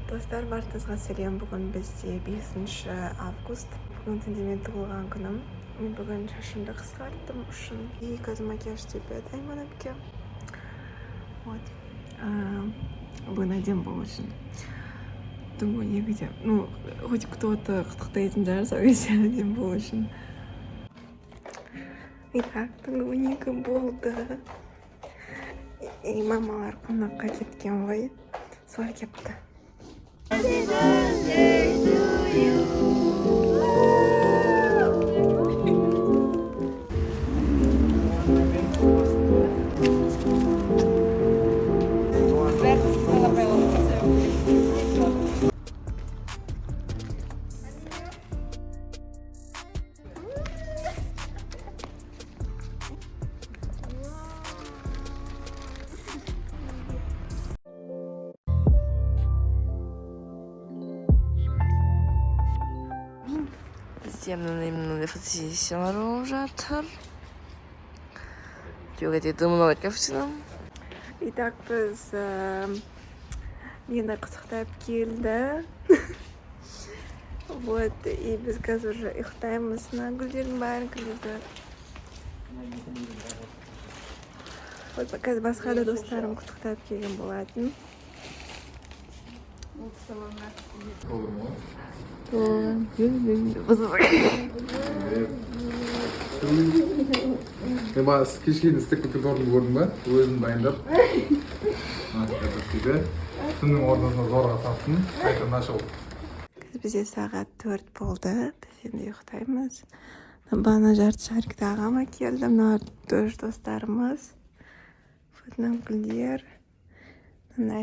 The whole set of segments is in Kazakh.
Достар, барлығыңызға сәлем. Бүгін бізде 5 август. Бүгін менің туылған күнім. Мен бүгін шашымды қысқарттым үшін. И қазір макияж істеп Айман әпке. Вот. Бүгін әдемі болу үшін. Думаю, негізі. Хоть кто-то құттықтайтын шығар, сол кезде әдемі болу үшін. Итак, түнгі 12 болды. И мамалар қонаққа кеткен ғой. Солар кепті. Happy birthday to you. Мынандай фотосессиялар болып жатыр. Жөге дымын кәпсінім. Итак, біз мені құттықтап келді. Вот, и біз қазір уже ұйықтаймыз. Гүлдердің бәрін кіргізді. Вот, қазір басқа да достарым құттықтап келген болатын. Кешкен істік бүкіл орын көрдің ба? Өзін дайындап. Түннің орнына зорға саптың. Қайтын ашыл. Бізде сағат 4 болды. Біз енді ұйықтаймыз. Бана жарты шарикті ағама келді. Мына достарымыз. Фотнам гүлдер.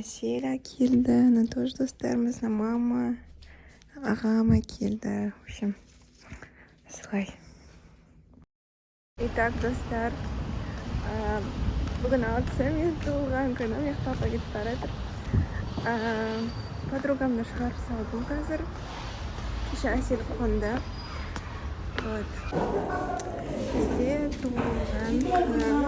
Селя келді. Мына тоже достарымыз. Мама. Ағама келді. В общем, солай. Итак, достар, бүгін 6 мен туылған күнім, ұйықтап кетіп бара жатыр. Подругамды шығарып салдым қазір. Кеше Әсел қонды. Вот. Бізде туылған күнім.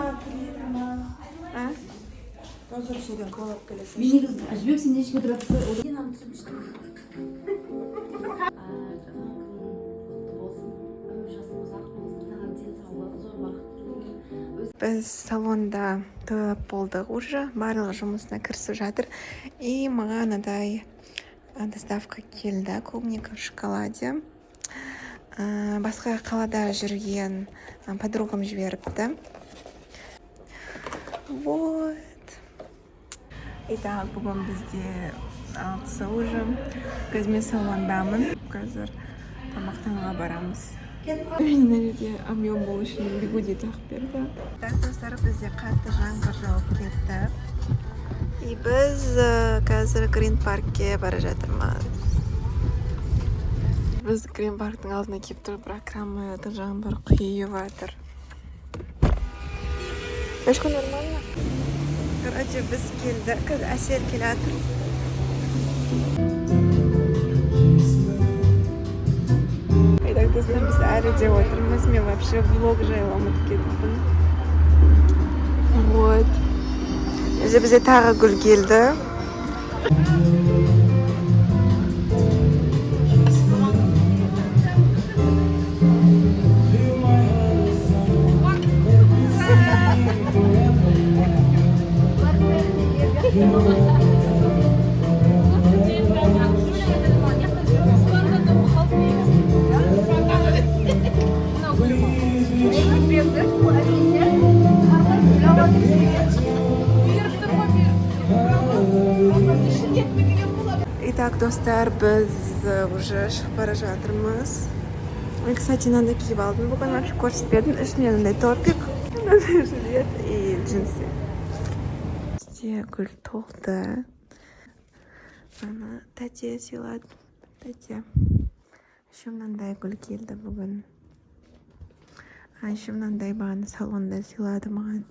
Тоже şeyden kovalap gelesiniz. Beni Özbek sen hiç götürüp odan anlatmıştım. Біз салонда тойлап болдық уже, барлығы жұмысына кірісіп жатыр. И маған анадай доставка келді, клубника в шоколаде. Басқа қалада жүрген подругам жіберіпті. Вот. Итак, бүгін бізде 6 уже. Қазір салондамын. Қазір тамақтануға барамыз. Мына жерде объем болу үшін бигуди тағып берді. Так, достар, бізде қатты жаңбыр жауып кетті. И біз қазір Green Parkке бара жатырмыз. Біз Green Parktың алдына келіп тұрып, бірақ крамада жаңбыр құйып жатыр. Бәшкі нормально? Короче, біз келді. Қазір Әсел келе жатыр. Итак, достар, біз әлі де отырмыз. Мен вообще влог жайлы ұмытып кетіппін. Вот. Бізде тағы гүл келді. Итак, достар, біз уже шығып бара жатырмыз. Мен, кстати, мынандай киіп алдым. Бүгін вообще көрсетпедім. Үстіне мындай топик, жилет и джинсы. Бізде гүл толды. Ана тәте сыйлады. Тәте. Еще мынандай гүл келді бүгін. Еще мынандай бағана салонда сыйлады маған.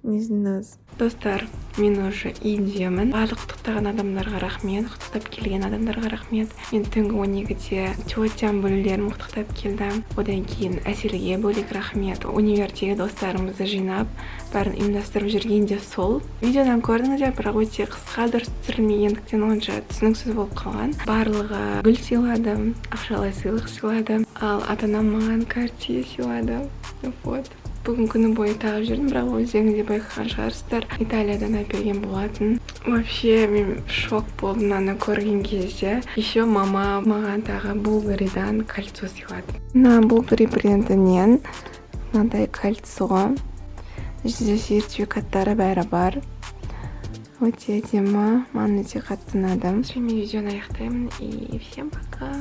не знаю. Достар, мен уже үйдемін. Барлық құттықтаған адамдарға рахмет, құттықтап келген адамдарға рахмет. Мен түнгі 12-де тетям бөлелерім құттықтап келдім. Одан кейін Әселге бөлек рахмет. Универдегі достарымызды жинап, бәрін ұйымдастырып жүрген де сол. Видеодан көрдіңіздер, бірақ өте қысқа, дұрыс түсірілмегендіктен онша түсініксіз болып қалған. Барлығы гүл сыйладым, ақшалай сыйлық сыйладым, ал ата-анам маған картия сыйлады. Вот. Бүгін күні бойы тағып жүрдім, бірақ өздеріңіз де байқаған шығарсыздар. Италиядан әперген болатын. Вообще, мен шок болдым мынаны көрген кезде. Еще мама маған тағы Булгаридан кольцо сыйлады. Мына Булгари брендінен мынандай кольцо. Жүзде сертификаттары бәрі бар. Өте әдемі, маған өте қатты ұнады. Мен видеоны аяқтаймын и всем пока.